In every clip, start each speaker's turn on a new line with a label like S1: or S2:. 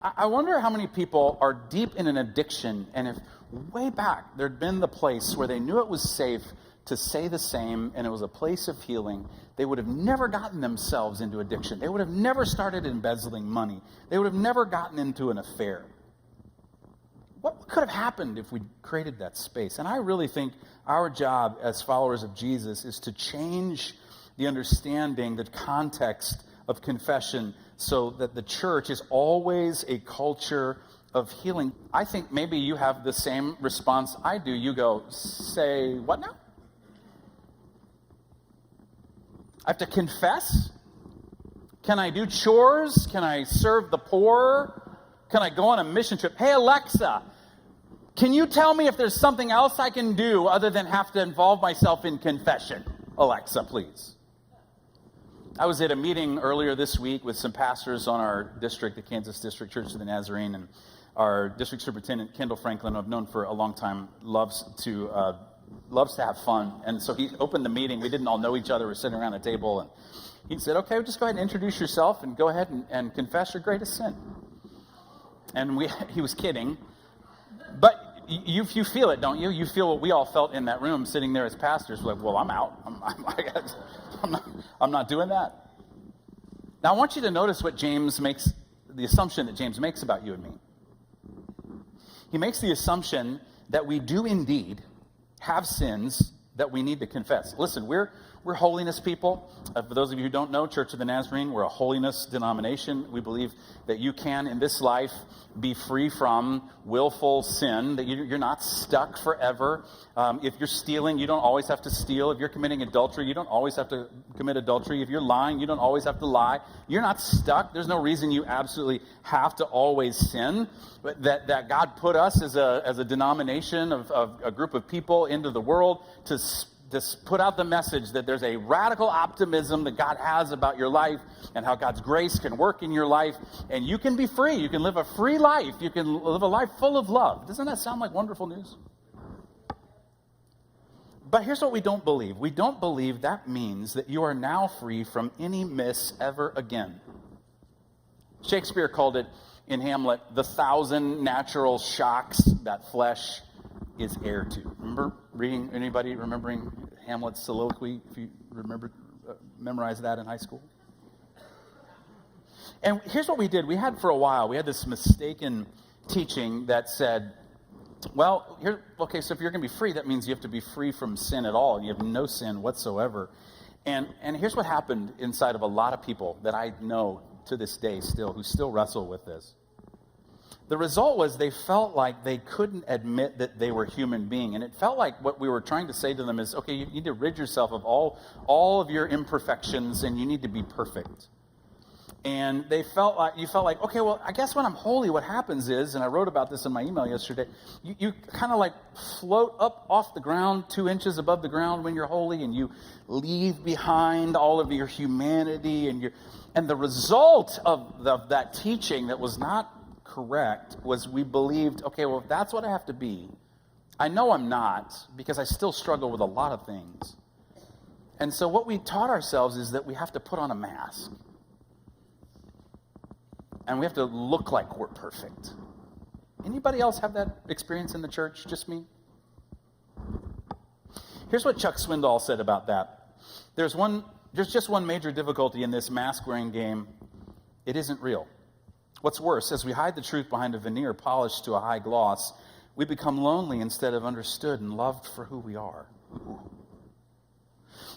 S1: I wonder how many people are deep in an addiction, and if way back there'd been the place where they knew it was safe to say the same, and it was a place of healing, they would have never gotten themselves into addiction. They would have never started embezzling money. They would have never gotten into an affair. What could have happened if we created that space? And I really think our job as followers of Jesus is to change the understanding, the context of confession, so that the church is always a culture of healing. I think maybe you have the same response I do. You go, say what now? I have to confess? Can I do chores? Can I serve the poor? Can I go on a mission trip? Hey, Alexa, can you tell me if there's something else I can do other than have to involve myself in confession? Alexa, please. I was at a meeting earlier this week with some pastors on our district, the Kansas District Church of the Nazarene, and our district superintendent, Kendall Franklin, who I've known for a long time, loves to have fun. And so he opened the meeting. We didn't all know each other. We're sitting around a table, and he said, okay, just go ahead and introduce yourself and go ahead and confess your greatest sin. And he was kidding. But you feel it, don't you? You feel what we all felt in that room sitting there as pastors. We're like, well, I'm out. I'm not doing that. Now, I want you to notice what the assumption that James makes about you and me. He makes the assumption that we do indeed have sins that we need to confess. Listen, we're holiness people. For those of you who don't know, Church of the Nazarene, we're a holiness denomination. We believe that you can, in this life, be free from willful sin, that you're not stuck forever. If you're stealing, you don't always have to steal. If you're committing adultery, you don't always have to commit adultery. If you're lying, you don't always have to lie. You're not stuck. There's no reason you absolutely have to always sin. But that God put us as a denomination of a group of people into the world to put out the message that there's a radical optimism that God has about your life and how God's grace can work in your life, and you can be free. You can live a free life. You can live a life full of love. Doesn't that sound like wonderful news? But here's what we don't believe. We don't believe that means that you are now free from any miss ever again. Shakespeare called it in Hamlet, the 1,000 natural shocks that flesh is heir to. Anybody remembering Hamlet's soliloquy? If you memorized that in high school? And here's what we did. We had this mistaken teaching that said, well, so if you're going to be free, that means you have to be free from sin at all, and you have no sin whatsoever. And here's what happened inside of a lot of people that I know to this day who still wrestle with this. The result was they felt like they couldn't admit that they were human being. And it felt like what we were trying to say to them is, okay, you need to rid yourself of all of your imperfections, and you need to be perfect. And you felt like, okay, well, I guess when I'm holy, what happens is, and I wrote about this in my email yesterday, you kind of like float up off the ground 2 inches above the ground when you're holy, and you leave behind all of your humanity, and the result of that teaching that was not correct was we believed, okay, well, if that's what I have to be, I know I'm not, because I still struggle with a lot of things. And so what we taught ourselves is that we have to put on a mask. And we have to look like we're perfect. Anybody else have that experience in the church? Just me? Here's what Chuck Swindoll said about that. There's just one major difficulty in this mask-wearing game. It isn't real. What's worse, as we hide the truth behind a veneer polished to a high gloss, we become lonely instead of understood and loved for who we are.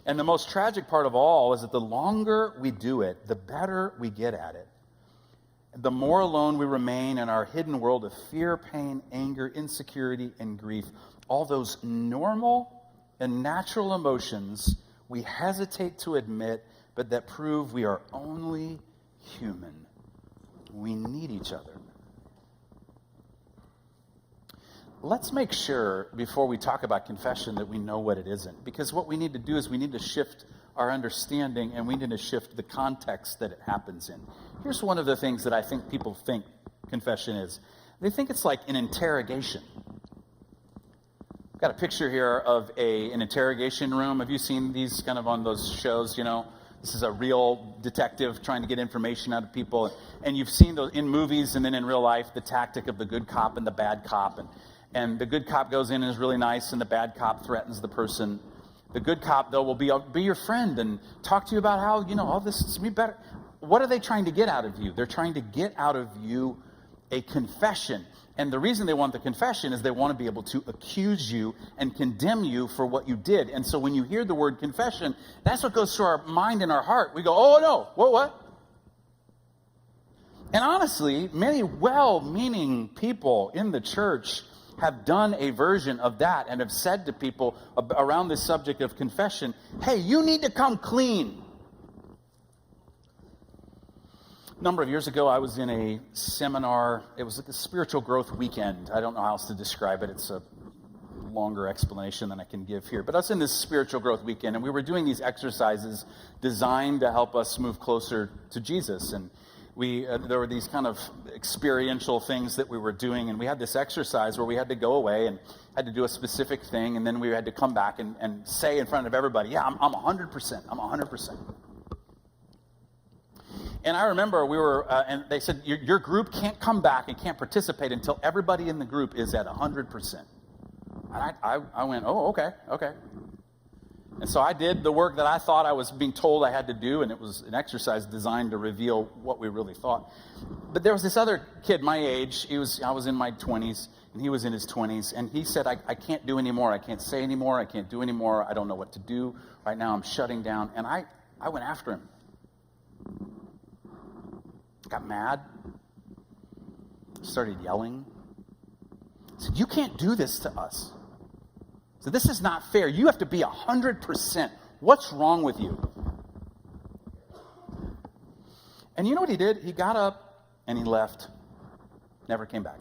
S1: And the most tragic part of all is that the longer we do it, the better we get at it. The more alone we remain in our hidden world of fear, pain, anger, insecurity, and grief. All those normal and natural emotions we hesitate to admit, but that prove we are only human. We need each other. Let's make sure before we talk about confession that we know what it isn't. Because what we need to do is we need to shift our understanding, and we need to shift the context that it happens in. Here's one of the things that I think people think confession is. They think it's like an interrogation. I've got a picture here of an interrogation room. Have you seen these kind of on those shows, This is a real detective trying to get information out of people. And you've seen those in movies and then in real life, the tactic of the good cop and the bad cop. And the good cop goes in and is really nice, and the bad cop threatens the person. The good cop, though, will be your friend and talk to you about how, all this is be better. What are they trying to get out of you? They're trying to get out of you a confession. And the reason they want the confession is they want to be able to accuse you and condemn you for what you did. And so when you hear the word confession, that's what goes through our mind and our heart. We go, oh, no, what? And honestly, many well-meaning people in the church have done a version of that and have said to people around this subject of confession, hey, you need to come clean. A number of years ago, I was in a seminar. It was like a spiritual growth weekend. I don't know how else to describe it. It's a longer explanation than I can give here. But I was in this spiritual growth weekend, and we were doing these exercises designed to help us move closer to Jesus. And there were these kind of experiential things that we were doing, and we had this exercise where we had to go away and had to do a specific thing, and then we had to come back and say in front of everybody, yeah, I'm 100%. I'm 100%. And I remember we were, and they said, your group can't come back and can't participate until everybody in the group is at 100%. And I went, oh, okay. And so I did the work that I thought I was being told I had to do, and it was an exercise designed to reveal what we really thought. But there was this other kid my age. I was in my 20s, and he was in his 20s, and he said, I can't do anymore. I can't say anymore. I can't do anymore. I don't know what to do. Right now I'm shutting down. And I went after him. Got mad, started yelling. I said, you can't do this to us. So this is not fair. You have to be 100%. What's wrong with you? And you know what he did? He got up and he left. Never came back.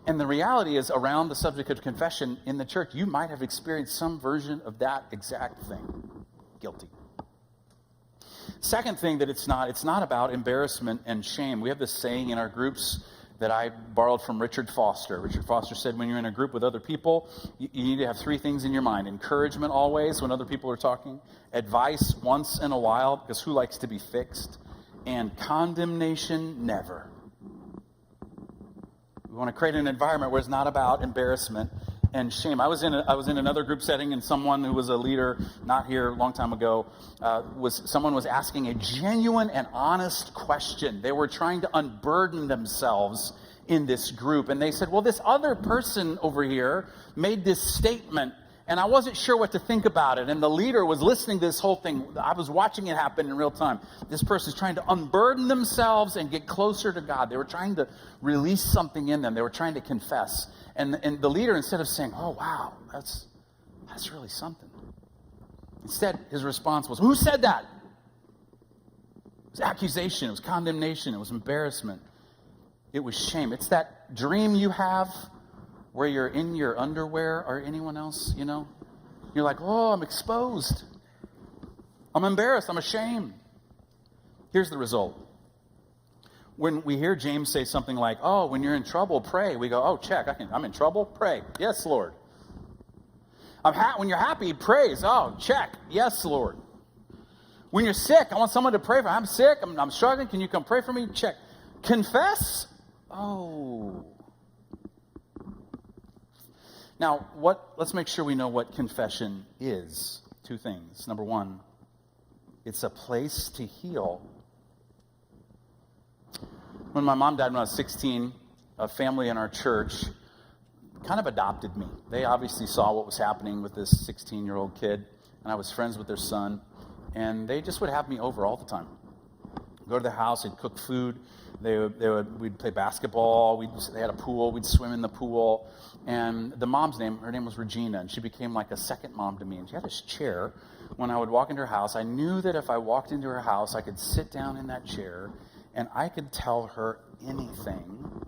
S1: And the reality is, around the subject of confession in the church, you might have experienced some version of that exact thing. Guilty. Second thing that it's not about embarrassment and shame. We have this saying in our groups that I borrowed from Richard Foster. Richard Foster said, when you're in a group with other people, you need to have three things in your mind. Encouragement always when other people are talking. Advice once in a while, because who likes to be fixed? And condemnation never. We want to create an environment where it's not about embarrassment and shame. I was in another group setting, and someone who was a leader, not here, a long time ago, someone was asking a genuine and honest question. They were trying to unburden themselves in this group, and they said, well, this other person over here made this statement, and I wasn't sure what to think about it. And the leader was listening to this whole thing. I was watching it happen in real time. This person's trying to unburden themselves and get closer to God. They were trying to release something in them. They were trying to confess. And the leader, instead of saying, oh, wow, that's really something. Instead, his response was, who said that? It was accusation. It was condemnation. It was embarrassment. It was shame. It's that dream you have where you're in your underwear, or anyone else, You're like, oh, I'm exposed. I'm embarrassed. I'm ashamed. Here's the result. When we hear James say something like, oh, when you're in trouble, pray. We go, oh, check. I'm in trouble? Pray. Yes, Lord. When you're happy, praise. Oh, check. Yes, Lord. When you're sick, I want someone to pray for me. I'm sick. I'm struggling. Can you come pray for me? Check. Confess? Oh. Now, let's make sure we know what confession is. Two things. Number one, it's a place to heal. When my mom died when I was 16, a family in our church kind of adopted me. They obviously saw what was happening with this 16-year-old kid, and I was friends with their son, and they just would have me over all the time. Go to their house, they'd cook food, we'd play basketball, they had a pool, we'd swim in the pool, and the mom's name, her name was Regina, and she became like a second mom to me, and she had this chair. When I would walk into her house, I knew that if I walked into her house, I could sit down in that chair, and I could tell her anything,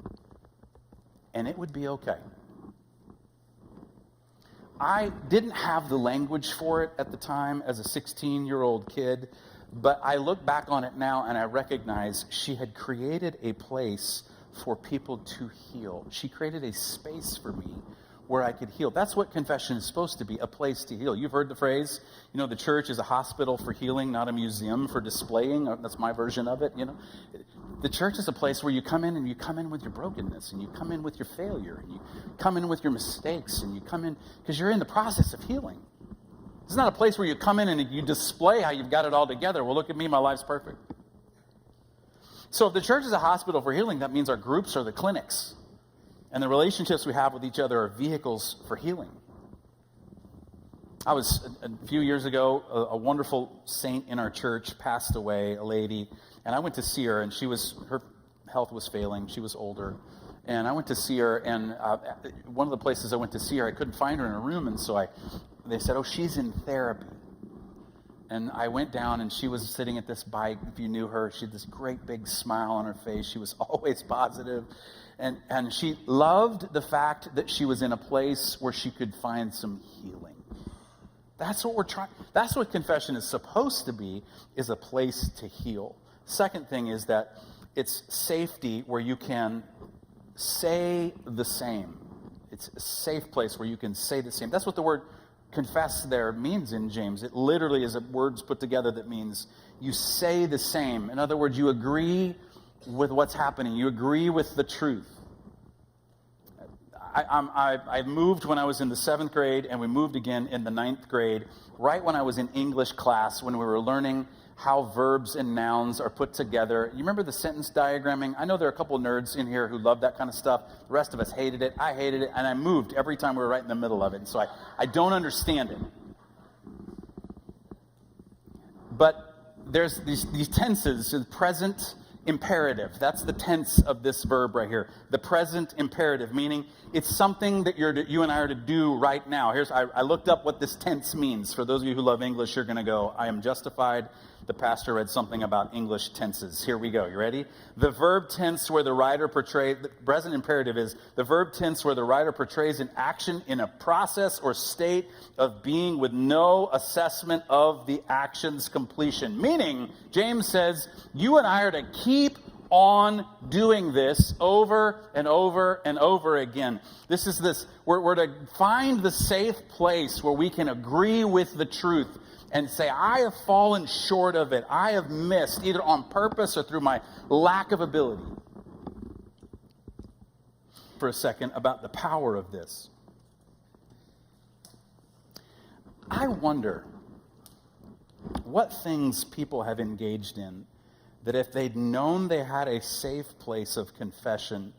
S1: and it would be okay. I didn't have the language for it at the time as a 16-year-old kid, but I look back on it now and I recognize she had created a place for people to heal. She created a space for me where I could heal. That's what confession is supposed to be, a place to heal. You've heard the phrase, the church is a hospital for healing, not a museum for displaying. That's my version of it, The church is a place where you come in and you come in with your brokenness, and you come in with your failure, and you come in with your mistakes, and you come in because you're in the process of healing. It's not a place where you come in and you display how you've got it all together. Well, look at me, my life's perfect. So if the church is a hospital for healing, that means our groups are the clinics. And the relationships we have with each other are vehicles for healing. A few years ago, a wonderful saint in our church passed away, a lady, and I went to see her, and her health was failing. She was older. And I went to see her, and one of the places I went to see her, I couldn't find her in a room, and so they said, she's in therapy. And I went down, and she was sitting at this bike. If you knew her, she had this great big smile on her face. She was always positive. And she loved the fact that she was in a place where she could find some healing. That's what confession is supposed to be, is a place to heal. Second thing is that it's safety where you can say the same. It's a safe place where you can say the same. That's what the word confess there means in James. It literally is words put together that means you say the same. In other words, you agree with what's happening. You agree with the truth. I moved when I was in the 7th grade, and we moved again in the 9th grade, right when I was in English class, when we were learning how verbs and nouns are put together. You remember the sentence diagramming? I know there are a couple nerds in here who love that kind of stuff. The rest of us hated it. I hated it, and I moved every time we were right in the middle of it, and so I don't understand it. But there's these tenses, the present imperative. That's the tense of this verb right here. The present imperative, meaning it's something that you and I are to do right now. I looked up what this tense means. For those of you who love English, you're going to go, I am justified. The pastor read something about English tenses. Here we go. You ready? The verb tense where the writer portrays, the present imperative is the verb tense where the writer portrays an action in a process or state of being with no assessment of the action's completion. Meaning, James says, you and I are to keep on doing this over and over and over again. We're to find the safe place where we can agree with the truth and say, I have fallen short of it. I have missed, either on purpose or through my lack of ability. For a second, about the power of this. I wonder what things people have engaged in that if they'd known they had a safe place of confession,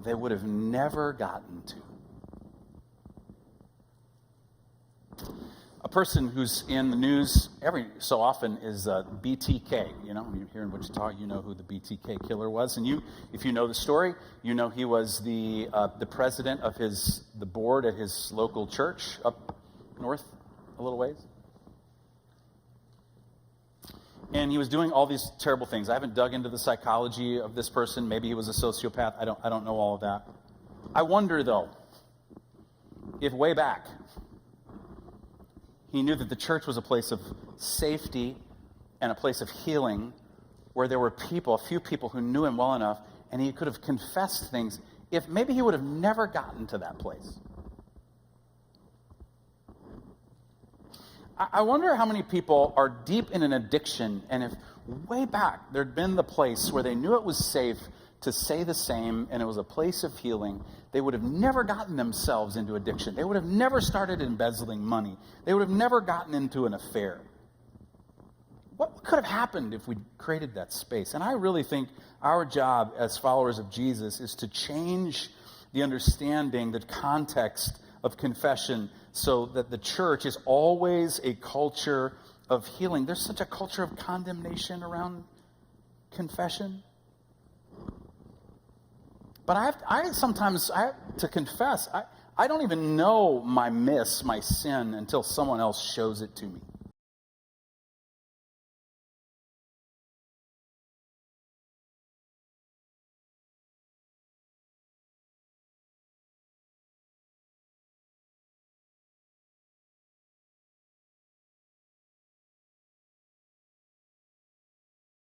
S1: they would have never gotten to. A person who's in the news every so often is BTK. When you're here in Wichita, you know who the BTK killer was. And if you know the story, you know he was the president of the board at his local church up north a little ways. And he was doing all these terrible things. I haven't dug into the psychology of this person. Maybe he was a sociopath. I don't know all of that. I wonder, though, if way back he knew that the church was a place of safety and a place of healing where there were a few people who knew him well enough, and he could have confessed things, if maybe he would have never gotten to that place. I wonder how many people are deep in an addiction, and if way back there'd been the place where they knew it was safe to say the same, and it was a place of healing, they would have never gotten themselves into addiction. They would have never started embezzling money. They would have never gotten into an affair. What could have happened if we created that space? And I really think our job as followers of Jesus is to change the understanding, the context of confession, so that the church is always a culture of healing. There's such a culture of condemnation around confession. But I sometimes have to confess, I don't even know my sin until someone else shows it to me.